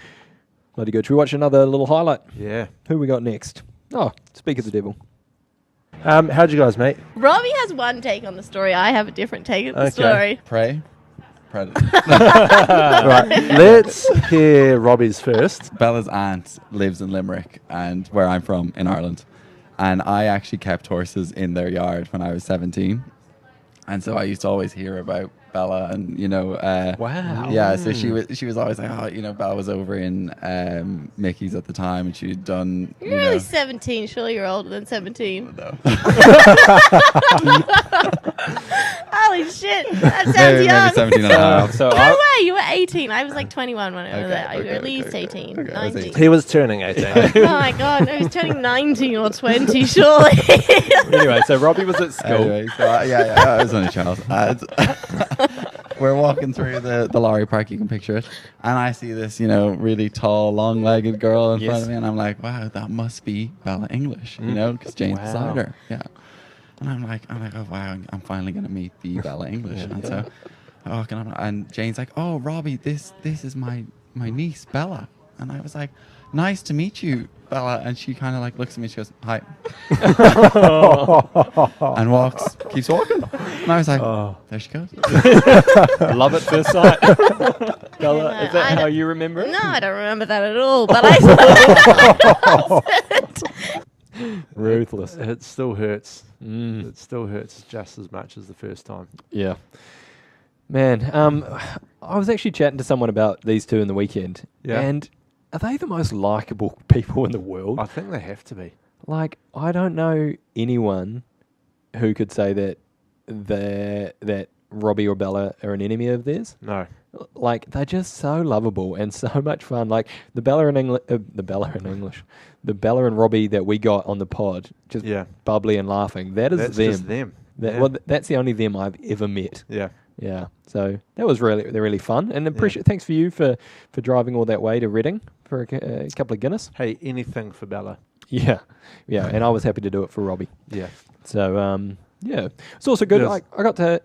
Bloody good. Should we watch another little highlight? Yeah. Who we got next? Oh, Speak of the Devil. How'd you guys meet? Robbie has one take on the story. I have a different take on the story. Prey. Predator. Right. Let's hear Robbie's first. Bella's aunt lives in Limerick, and where I'm from in Ireland. And I actually kept horses in their yard when I was 17. And so I used to always hear about Bella, and wow, yeah. So she was always like, Bella was over in Mickey's at the time, and she'd done. You're only 17. Surely you're older than 17. No. Holy shit, that sounds maybe young. 17 and a half. No way, you were 18. I was like 21 when I was there. You were at least 18. 19. He was turning 18. Oh my god, I was turning 19 or 20, surely. Anyway, so Robbie was at school. Anyway, so I was only a child. We're walking through the lorry park, you can picture it, and I see this, really tall, long-legged girl in front of me, and I'm like, wow, that must be Bella English, because Jane's beside her. Yeah. And I'm like, oh wow, I'm finally gonna meet the Bella English. And so I walk in, and Jane's like, oh Robbie, this is my niece Bella. And I was like, nice to meet you, Bella. And she kind of like looks at me, she goes, hi. And keeps walking. And I was like, there she goes. Love at first sight. Bella, is that how you remember it? No, I don't remember that at all, but Ruthless. It still hurts. It still hurts just as much as the first time. Yeah. Man, I was actually chatting to someone about these two in the weekend. Yeah. And are they the most likable people in the world? I think they have to be. Like, I don't know anyone who could say that Robbie or Bella are an enemy of theirs. No. Like, they're just so lovable and so much fun. Like, the Bella and Robbie that we got on the pod, just bubbly and laughing. That's them. Just them. Well, that's the only them I've ever met. Yeah. Yeah. So that was really fun. And thanks for you for driving all that way to Reading for a couple of Guinness. Hey, anything for Bella. Yeah, and I was happy to do it for Robbie. Yeah. So, yeah. It's also good. Yes. I got to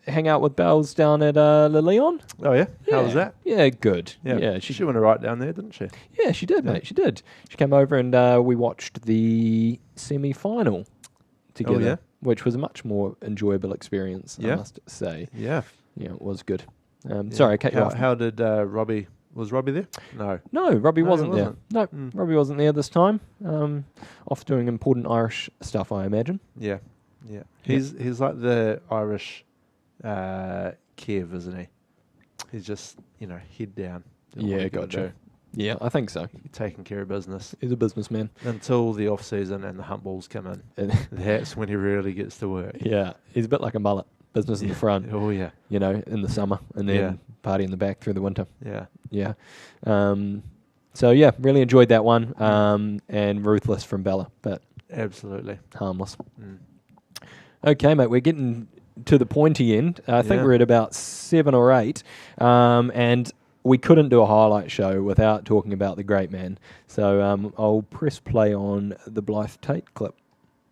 hang out with Bells down at Le Leon. Oh, yeah? How was that? Yeah, good. Yeah. She went right down there, didn't she? Yeah, she did, mate. She did. She came over and we watched the semi-final together, which was a much more enjoyable experience, I must say. Yeah. Yeah, it was good. Sorry, I cut you off. How did Robbie... Was Robbie there? No, Robbie wasn't there. No, Mm. Robbie wasn't there this time. Off doing important Irish stuff, I imagine. Yeah. He's like the Irish Kev, isn't he? He's just, head down. doing what Yeah, he gotta gotcha. do. Yeah, I think so. Taking care of business. He's a businessman. Until the off-season and the hump balls come in. That's when he really gets to work. Yeah, he's a bit like a mullet. Business in the front. Oh, yeah. In the summer, and then party in the back through the winter. Yeah. Yeah. So, yeah, really enjoyed that one. And ruthless from Bella, but... Absolutely. Harmless. Mm. Okay, mate, we're getting to the pointy end. I think Yeah. we're at about 7 or 8. And we couldn't do a highlight show without talking about the great man. So I'll press play on the Blythe Tate clip.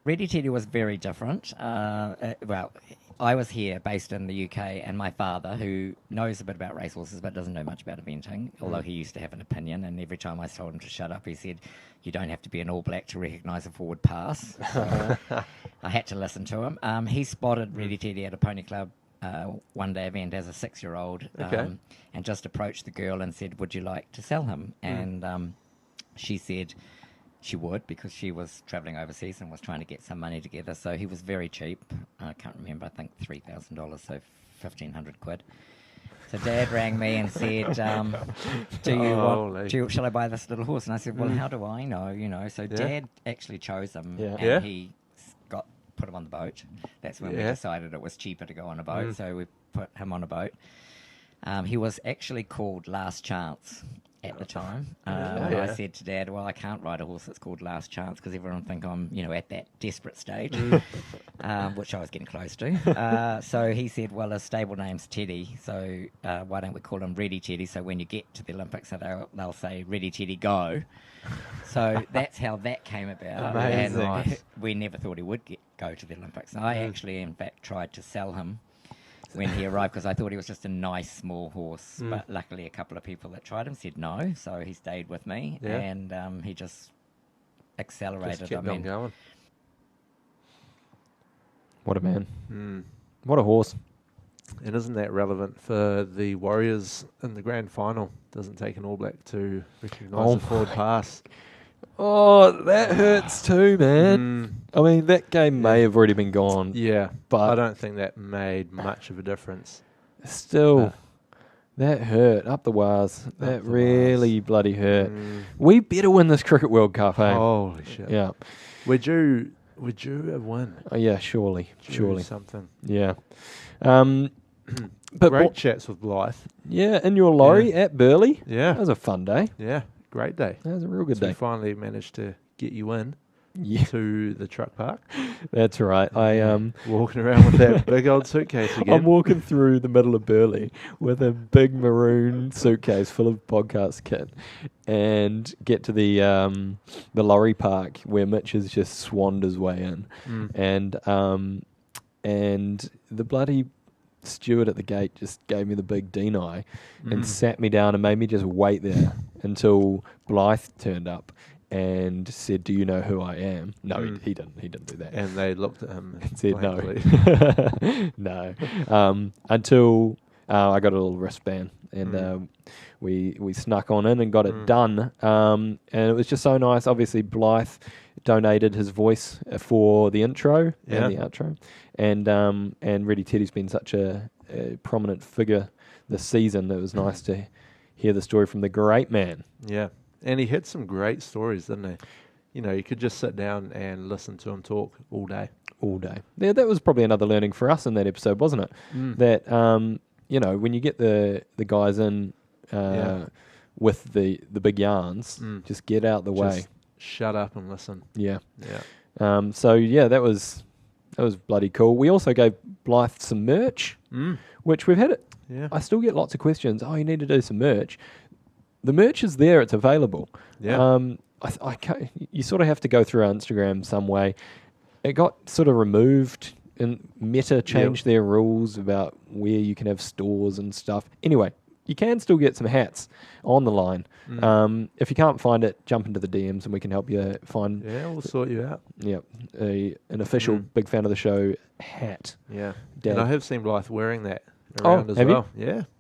Ready Teddy was very different. Well, I was here based in the UK, and my father, who knows a bit about racehorses but doesn't know much about eventing, although he used to have an opinion, and every time I told him to shut up, he said, "You don't have to be an All Black to recognise a forward pass." So I had to listen to him. He spotted Ready Teddy at a pony club one day event as a 6-year-old, and just approached the girl and said, "Would you like to sell him?" And she said she would, because she was travelling overseas and was trying to get some money together. So he was very cheap. I can't remember, I think $3,000, so 1,500 quid. So Dad rang me and said, shall I buy this little horse? And I said, well, how do I know, So Dad actually chose him, and he put him on the boat. That's when we decided it was cheaper to go on a boat, so we put him on a boat. He was actually called Last Chance at the time. I said to Dad, well, I can't ride a horse that's called Last Chance because everyone think I'm, at that desperate stage, which I was getting close to. So he said, well, his stable name's Teddy, so why don't we call him Ready Teddy, so when you get to the Olympics, they'll say, Ready Teddy, go. So that's how that came about. Amazing. And we never thought he would go to the Olympics. I actually, in fact, tried to sell him when he arrived, because I thought he was just a nice small horse, but luckily a couple of people that tried him said no, so he stayed with me, and he just accelerated. Just kept on going. What a man. What a horse. And isn't that relevant for the Warriors in the grand final? Doesn't take an All Black to recognise a forward pass. Oh, that hurts too, man. I mean, that game may have already been gone. Yeah, but I don't think that made much of a difference. Still, that hurt. Up the wires. That really bloody hurt. We better win this Cricket World Cup, eh? Holy shit. Yeah. Would you have won? Oh, yeah, surely. Something. Yeah. But great chats with Blythe. Yeah, in your lorry at Burleigh. Yeah. That was a fun day. Yeah, great day. That was a real good day. We finally managed to get you in to the truck park. That's right. I walking around with that big old suitcase again. I'm walking through the middle of Burleigh with a big maroon suitcase full of podcast kit, and get to the lorry park where Mitch has just swanned his way in, and the bloody steward at the gate just gave me the big deny and sat me down and made me just wait there until Blythe turned up and said, "Do you know who I am?" No, he didn't. He didn't do that. And they looked at him and said, blankly. "No." No. Until I got a little wristband, and we snuck on in and got it done. And it was just so nice. Obviously, Blythe donated his voice for the intro and the outro, and Ready Teddy's been such a prominent figure this season. It was nice to hear the story from the great man. Yeah. And he had some great stories, didn't he? You know, you could just sit down and listen to him talk all day. All day. Yeah, that was probably another learning for us in that episode, wasn't it? That, you know, when you get the guys in with the big yarns, just get out the way. Shut up and listen. Yeah. Yeah. So, yeah, that was bloody cool. We also gave Blythe some merch, which we've had it. Yeah. I still get lots of questions. Oh, you need to do some merch. The merch is there. It's available. Yeah. you sort of have to go through our Instagram some way. It got sort of removed, and Meta changed their rules about where you can have stores and stuff. Anyway, you can still get some hats on the line. If you can't find it, jump into the DMs and we can help you find. Yeah, we'll sort you out. Yep, an official big fan of the show hat. Yeah, Dad. and I have seen Blythe wearing that around as have well.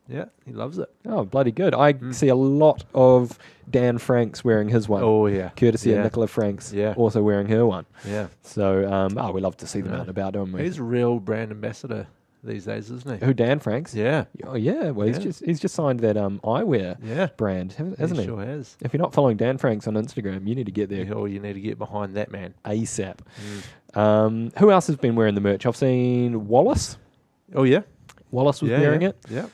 Yeah, he loves it. Oh, bloody good. I see a lot of Dan Franks wearing his one. Oh, yeah. Courtesy of Yeah. Nicola Franks Yeah. also wearing her one. Yeah. So, we love to see them out and about, don't we? He's a real brand ambassador these days, isn't he? Who, Dan Franks? Yeah. Oh, yeah. Well, Yeah. he's just signed that eyewear brand, hasn't he? Sure has. If you're not following Dan Franks on Instagram, you need to get there. Or you need to get behind that man. ASAP. Who else has been wearing the merch? I've seen Wallace. Oh, yeah. Wallace was wearing it. Yeah.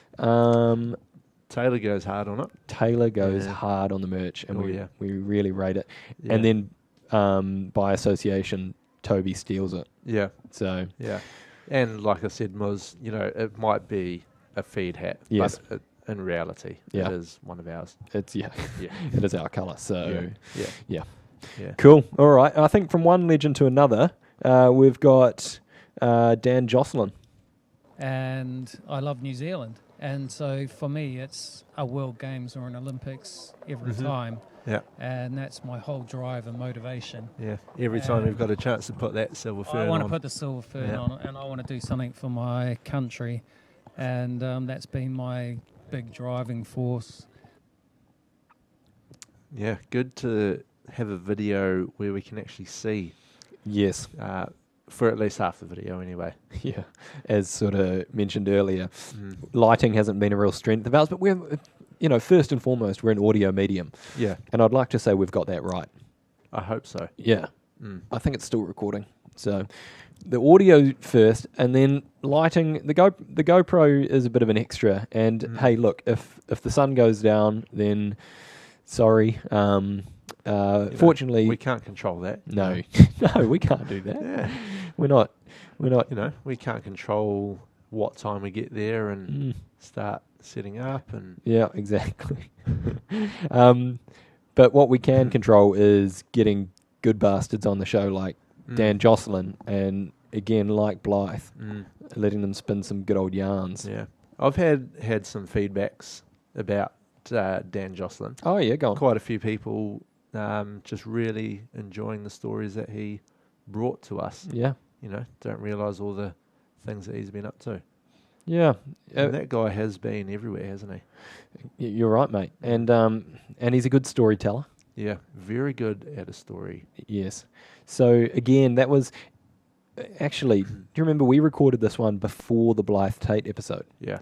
Taylor goes hard on it. Taylor goes hard on the merch, and we really rate it. Yeah. And then by association, Toby steals it. Yeah. So yeah, and like I said, Moz, it might be a feed hat, yes, but in reality, it is one of ours. It's it is our colour. So yeah. Cool. All right. I think from one legend to another, we've got Dan Jocelyn. And I love New Zealand. And so for me, it's a World Games or an Olympics every time. Yeah. And that's my whole drive and motivation. Yeah. Every time we've got a chance to put that silver fern on. I want to put the silver fern on, and I want to do something for my country. And that's been my big driving force. Yeah, good to have a video where we can actually see. Yes. For at least half the video anyway. Yeah. As sort of mentioned earlier, lighting hasn't been a real strength of ours, but we're, first and foremost, we're an audio medium. Yeah. And I'd like to say we've got that right. I hope so. Yeah. I think it's still recording. So the audio first, and then lighting. The GoPro is a bit of an extra. And hey, look, if the sun goes down, then sorry. Fortunately, we can't control that. No, no, we can't do that. Yeah. We're not. We can't control what time we get there and start setting up and. Yeah, exactly. But what we can control is getting good bastards on the show like Dan Jocelyn and again like Blythe, letting them spin some good old yarns. Yeah, I've had some feedbacks about Dan Jocelyn. Oh yeah, go on. Quite a few people just really enjoying the stories that he brought to us. Yeah, don't realise all the things that he's been up to. Yeah, and that guy has been everywhere, hasn't he? You're right, mate. And he's a good storyteller. Yeah, very good at a story. Yes. So again, that was actually. Do you remember we recorded this one before the Blythe Tate episode? Yeah.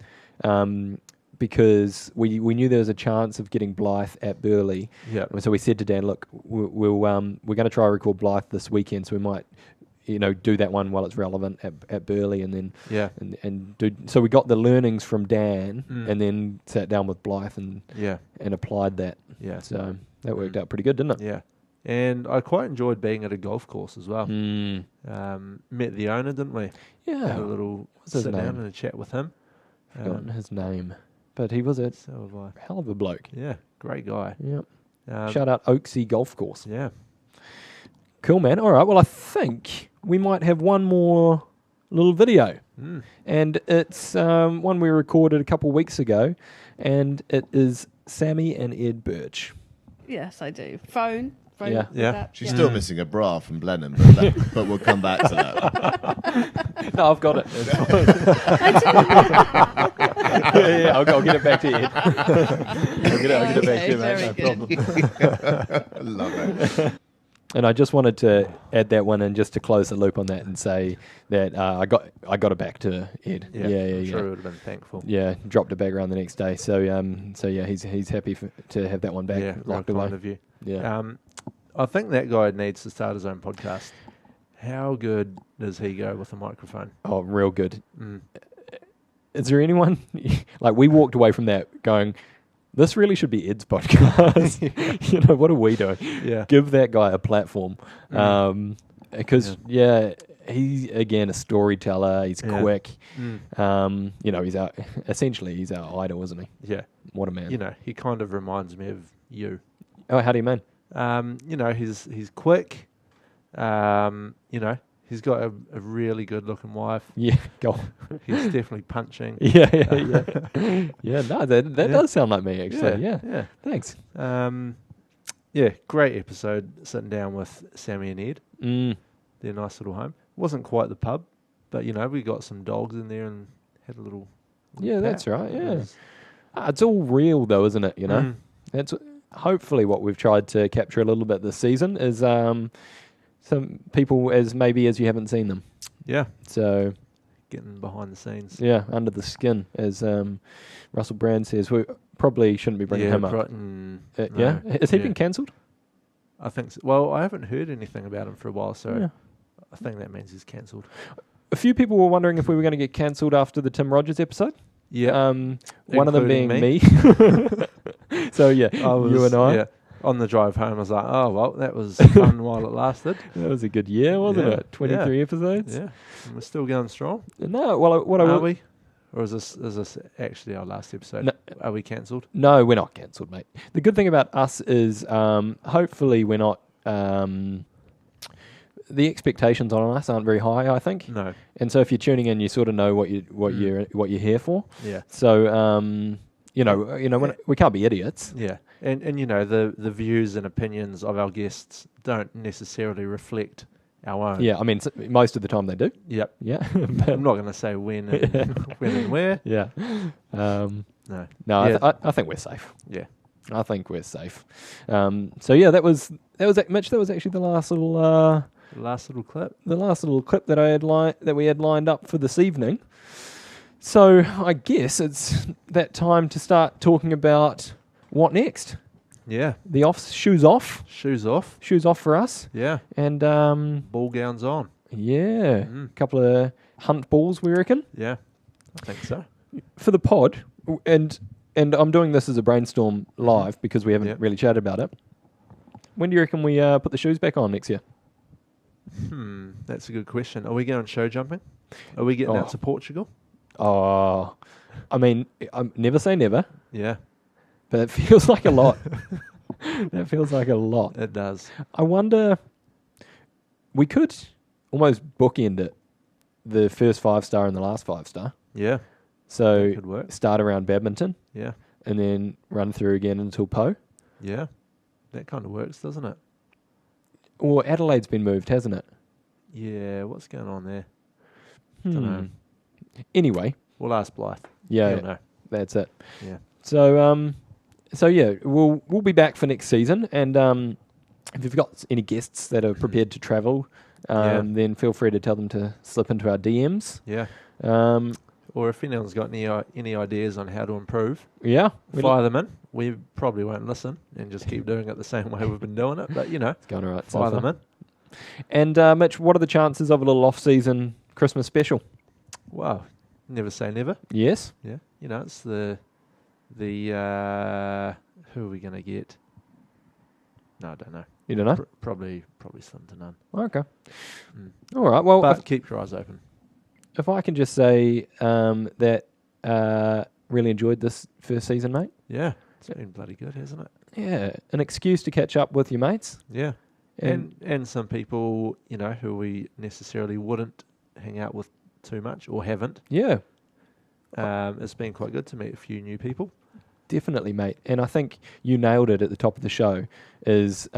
Because we knew there was a chance of getting Blythe at Burleigh. Yeah. So we said to Dan, look, we're going to try to record Blythe this weekend, so we might, do that one while it's relevant at Burleigh, and then and do. So we got the learnings from Dan, and then sat down with Blythe and applied that. Yeah. So that worked out pretty good, didn't it? Yeah. And I quite enjoyed being at a golf course as well. Met the owner, didn't we? Yeah. Had a little sit down and a chat with him. Forgotten his name, but he was a so have I. hell of a bloke. Yeah, great guy. Yep. Shout out Oaksy Golf Course. Yeah. Cool, man. All right. Well, I think we might have one more little video, and it's one we recorded a couple of weeks ago, and it is Sammy and Ed Birch. Yes, I do. Phone. Yeah. She's still missing a bra from Blenheim, but we'll come back to that. No, I've got it. yeah, I'll get it back to Ed. I'll get it back to you, mate. No problem. Love it. And I just wanted to add that one in just to close the loop on that and say that I got it back to Ed. Yeah, I'm sure he would have been thankful. Yeah, dropped it back around the next day. So yeah, he's happy to have that one back. Yeah, locked right away. kind of you. Yeah. I think that guy needs to start his own podcast. How good does he go with a microphone? Oh, real good. Is there anyone like we walked away from that going, this really should be Ed's podcast. What are we doing? Yeah. Give that guy a platform. Because he's again a storyteller. He's quick. He's he's our idol, isn't he? Yeah. What a man. He kind of reminds me of you. Oh, how do you mean? He's quick. He's got a really good looking wife. Yeah, go. He's definitely punching. Yeah. Yeah, no, that does sound like me, actually. Yeah. Thanks. Great episode sitting down with Sammy and Ed. Their nice little home. Wasn't quite the pub, but we got some dogs in there and had a little Yeah, pat. that's right. Yeah. It's all real though, isn't it? That's hopefully what we've tried to capture a little bit this season is some people as you haven't seen them. Yeah. So getting behind the scenes. Yeah, under the skin, as Russell Brand says. We probably shouldn't be bringing him up. Yeah, has he been cancelled? I think so. Well, I haven't heard anything about him for a while, so I think that means he's cancelled. A few people were wondering if we were going to get cancelled after the Tim Rogers episode. Yeah. One of them being me. So you and I. Yeah. On the drive home, I was like, oh, well, that was fun while it lasted. That was a good year, wasn't it? 23 episodes. Yeah. And we're still going strong. No, well, Are we? Or is this actually our last episode? No. Are we cancelled? No, we're not cancelled, mate. The good thing about us is hopefully we're not... the expectations on us aren't very high, I think. No. And so if you're tuning in, you sort of know what you're here for. Yeah. So when we can't be idiots. Yeah. And the views and opinions of our guests don't necessarily reflect our own. Yeah, I mean most of the time they do. Yep. Yeah. I'm not going to say when and where. Yeah. No. I think we're safe. Yeah. I think we're safe. So yeah, that was Mitch. That was actually the last little clip. The last little clip that we had lined up for this evening. So I guess it's that time to start talking about what next. Yeah. The shoes off. Shoes off. Shoes off for us. Yeah. And ball gowns on. Yeah. A couple of hunt balls, we reckon. Yeah. I think so. For the pod, and I'm doing this as a brainstorm live because we haven't really chatted about it. When do you reckon we put the shoes back on next year? That's a good question. Are we going show jumping? Are we getting out to Portugal? Oh, I mean, never say never. Yeah. But it feels like a lot. That feels like a lot. It does. I wonder, we could almost bookend it, the first 5-star and the last 5-star. Yeah. So that could work. Start around badminton. Yeah. And then run through again until Po. Yeah. That kind of works, doesn't it? Well, Adelaide's been moved, hasn't it? Yeah, what's going on there? Don't know. Anyway. We'll ask Blythe. Yeah. He'll know. That's it. Yeah. So yeah, we'll be back for next season, and if you've got any guests that are prepared to travel, then feel free to tell them to slip into our DMs. Yeah. Or if anyone's got any ideas on how to improve, fire them in. We probably won't listen and just keep doing it the same way we've been doing it, but it's going all right. Fire them in. And Mitch, what are the chances of a little off-season Christmas special? Wow, never say never. Yes. Yeah. It's the who are we going to get? No, I don't know. You don't know? Probably slim to none. Okay. All right. Well, but keep your eyes open. If I can just say that really enjoyed this first season, mate. Yeah, it's been bloody good, hasn't it? Yeah, an excuse to catch up with your mates. Yeah, and some people who we necessarily wouldn't hang out with too much or haven't. Yeah. It's been quite good to meet a few new people. Definitely, mate. And I think you nailed it at the top of the show, is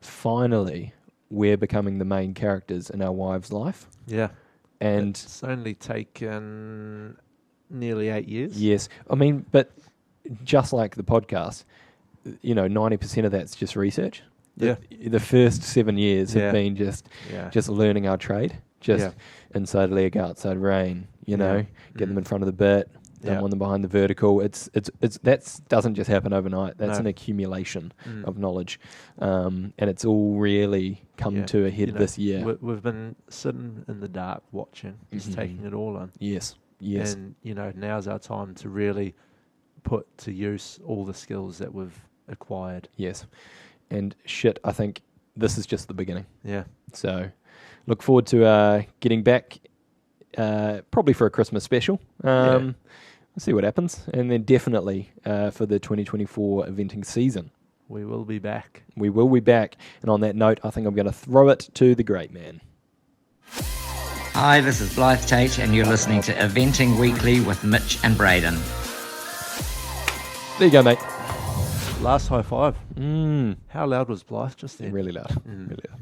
finally we're becoming the main characters in our wives' life. Yeah. And it's only taken nearly 8 years. Yes. I mean, but just like the podcast, 90% of that's just research. Yeah. The first 7 years have been just learning our trade. Just inside leg, outside rein, get them in front of the bit, want them behind the vertical. It's that doesn't just happen overnight. That's an accumulation of knowledge, and it's all really come to a head this year. We've been sitting in the dark watching, just taking it all in. Yes. And now's our time to really put to use all the skills that we've acquired. Yes, and I think this is just the beginning. Yeah. So. Look forward to getting back, probably for a Christmas special. We'll see what happens. And then definitely for the 2024 eventing season. We will be back. We will be back. And on that note, I think I'm going to throw it to the great man. Hi, this is Blythe Tate, and you're listening to Eventing Weekly with Mitch and Braden. There you go, mate. Last high five. How loud was Blythe just then? Really loud. Really loud.